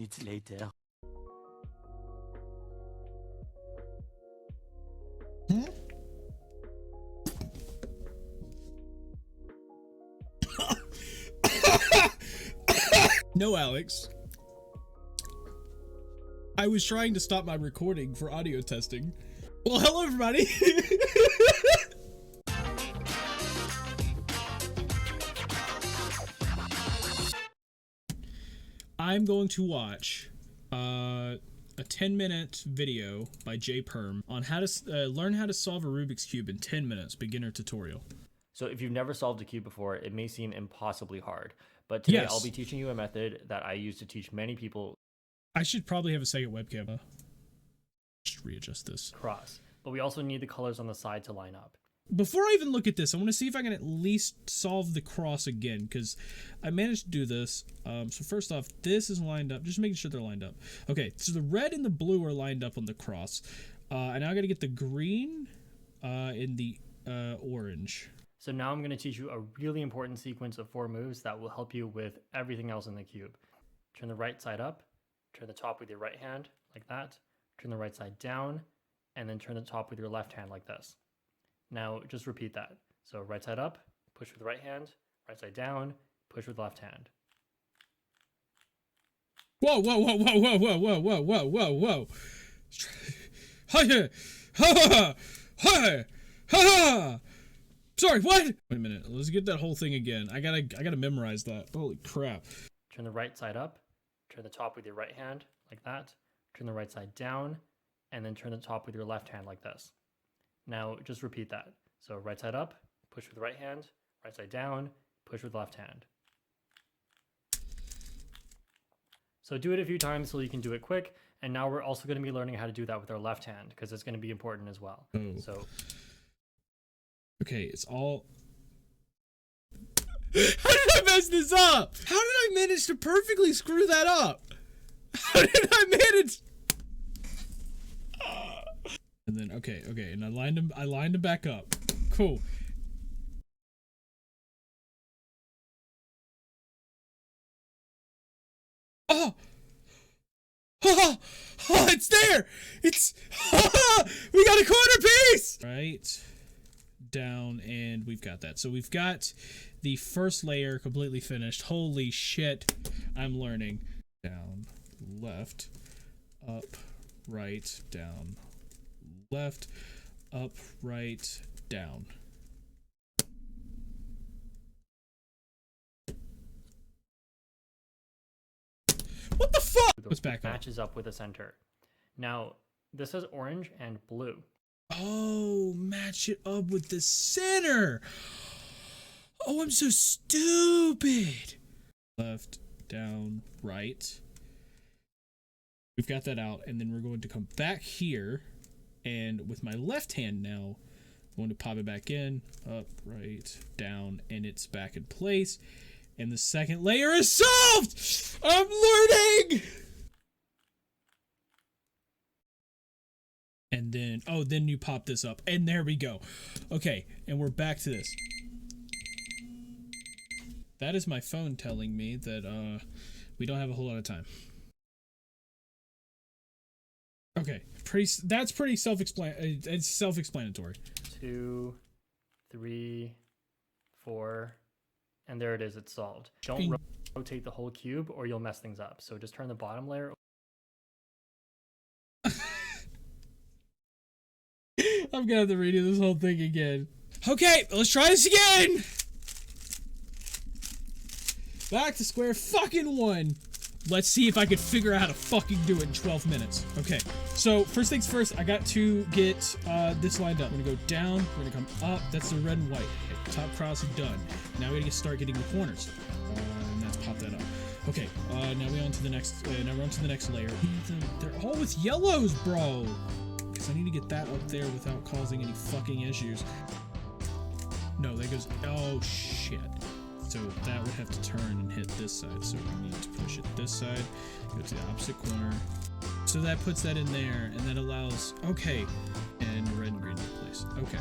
minutes later. Hmm? No, Alex. I was trying to stop my recording for audio testing. Well, hello, everybody. I'm going to watch a 10-minute video by J Perm on how to learn how to solve a Rubik's Cube in 10 minutes, beginner tutorial. So if you've never solved a cube before, it may seem impossibly hard. But today Yes. I'll be teaching you a method that I use to teach many people I should probably have a second webcam. Just readjust this. cross. But we also need the colors on the side to line up. Before I even look at this, I want to see if I can at least solve the cross again, because I managed to do this. So first off, this is lined up. Just making sure they're lined up. Okay, so the red and the blue are lined up on the cross. And now I got to get the green and the orange. So now I'm going to teach you a really important sequence of 4 moves that will help you with everything else in the cube. Turn the right side up, turn the top with your right hand like that, turn the right side down, and then turn the top with your left hand like this. Now just repeat that. So right side up, push with the right hand, right side down, push with the left hand. Whoa, whoa, whoa, whoa, whoa, whoa, whoa, whoa, whoa, whoa, whoa. Hi, ha, ha, ha. Sorry, what? Wait a minute. Let's get that whole thing again. I gotta memorize that. Holy crap. Turn the right side up, turn the top with your right hand like that, turn the right side down, and then turn the top with your left hand like this. Now just repeat that. So right side up, push with the right hand, right side down, push with the left hand. So do it a few times so you can do it quick. And now we're also going to be learning how to do that with our left hand because it's going to be important as well. Oh. So okay, it's all... How did I mess this up? How did I manage to perfectly screw that up? How did I manage... And then, okay, and I lined them back up. Cool. Oh! Oh, it's there! It's... we got a corner piece! Right, down, and we've got that. So we've got the first layer completely finished. Holy shit, I'm learning. Down, left, up, right, down, left, up, right, down. What the fuck? What's back up? matches up with the center. Now this is orange and blue. Oh, match it up with the center. Oh, I'm so stupid. Left, down, right. We've got that out, and then we're going to come back here, and with my left hand now, I'm going to pop it back in, up, right, down, and it's back in place. And the second layer is solved! I'm learning! And then, oh, then you pop this up, and there we go. Okay, and we're back to this. That is my phone telling me that we don't have a whole lot of time. Okay, that's pretty it's self-explanatory. 2, 3, 4, and there it is, it's solved. Don't rotate the whole cube or you'll mess things up. So just turn the bottom layer. I'm gonna have to redo this whole thing again. Okay, let's try this again! Back to square fucking one. Let's see if I could figure out how to fucking do it in 12 minutes. Okay, so first things first, I got to get this lined up. I'm gonna go down, we're gonna come up. That's the red and white. Okay, top cross is done. Now we gotta start getting the corners. And let's pop that up. Okay, now we're on to the next. Now we're on to the next layer. They're all with yellows, bro. Because I need to get that up there without causing any fucking issues. No, that goes. Oh shit. So that would have to turn and hit this side. So we need to push it this side, go to the opposite corner. So that puts that in there, and that allows, okay, and red and green in place. Okay,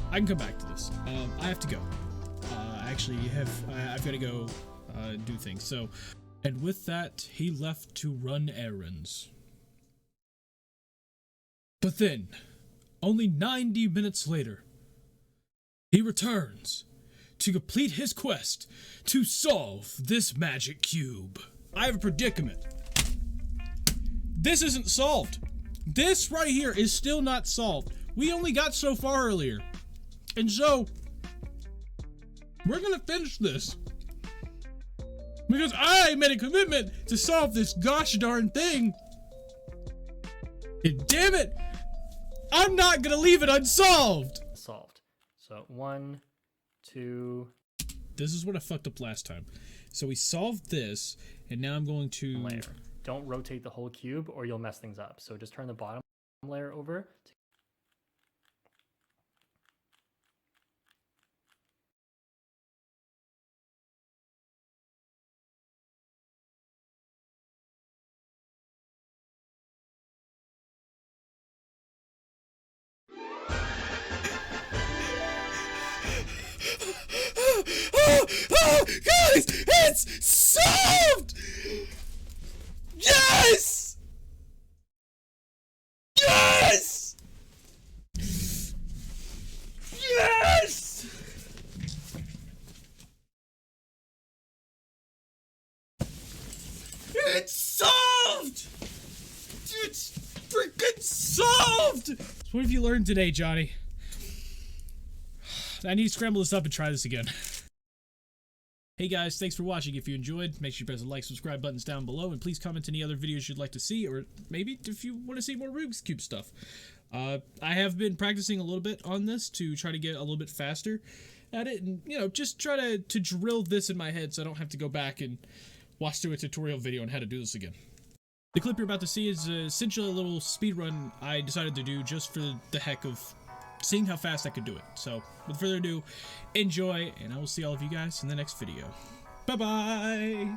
I can come back to this. I have to go. I've got to go do things. So And with that, he left to run errands. But then, only 90 minutes later, he returns to complete his quest to solve this magic cube. I have a predicament. This isn't solved. This right here is still not solved. We only got so far earlier. And so, we're gonna finish this. Because I made a commitment to solve this gosh darn thing. And damn it, I'm not gonna leave it unsolved. Solved. So 1, 2. This is what I fucked up last time. So we solved this, and now I'm going to... Layer. Don't rotate the whole cube or you'll mess things up. So just turn the bottom layer over. Oh, guys, it's solved! Yes! Yes! Yes! It's solved! It's freaking solved! So what have you learned today, Johnny? I need to scramble this up and try this again. Hey guys, thanks for watching. If you enjoyed, make sure you press the like, subscribe buttons down below, and please comment any other videos you'd like to see, or maybe if you want to see more Rubik's Cube stuff. I have been practicing a little bit on this to try to get a little bit faster at it, and, you know, just try to drill this in my head so I don't have to go back and watch through a tutorial video on how to do this again. The clip you're about to see is essentially a little speed run I decided to do just for the heck of seeing how fast I could do it. So, with further ado, enjoy, and I will see all of you guys in the next video. Bye-bye!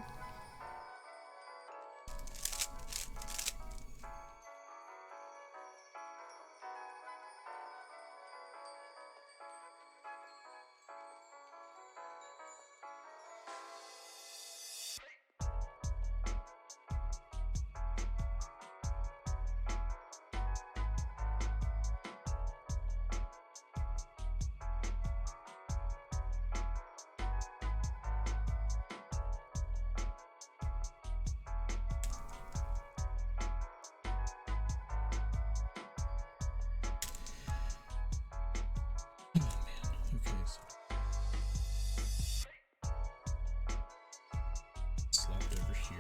Slapped over here.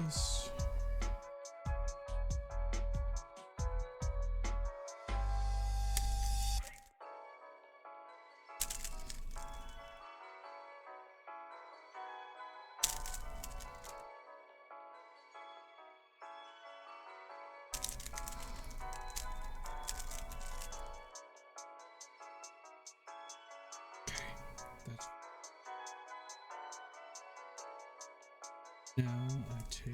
This. Okay, that's now I take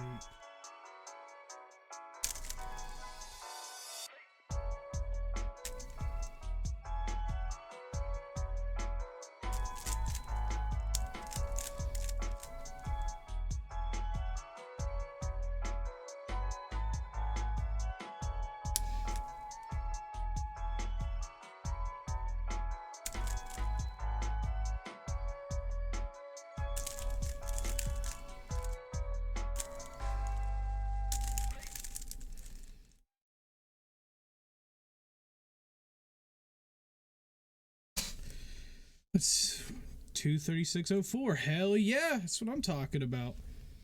It's 236.04. Hell yeah, that's what I'm talking about.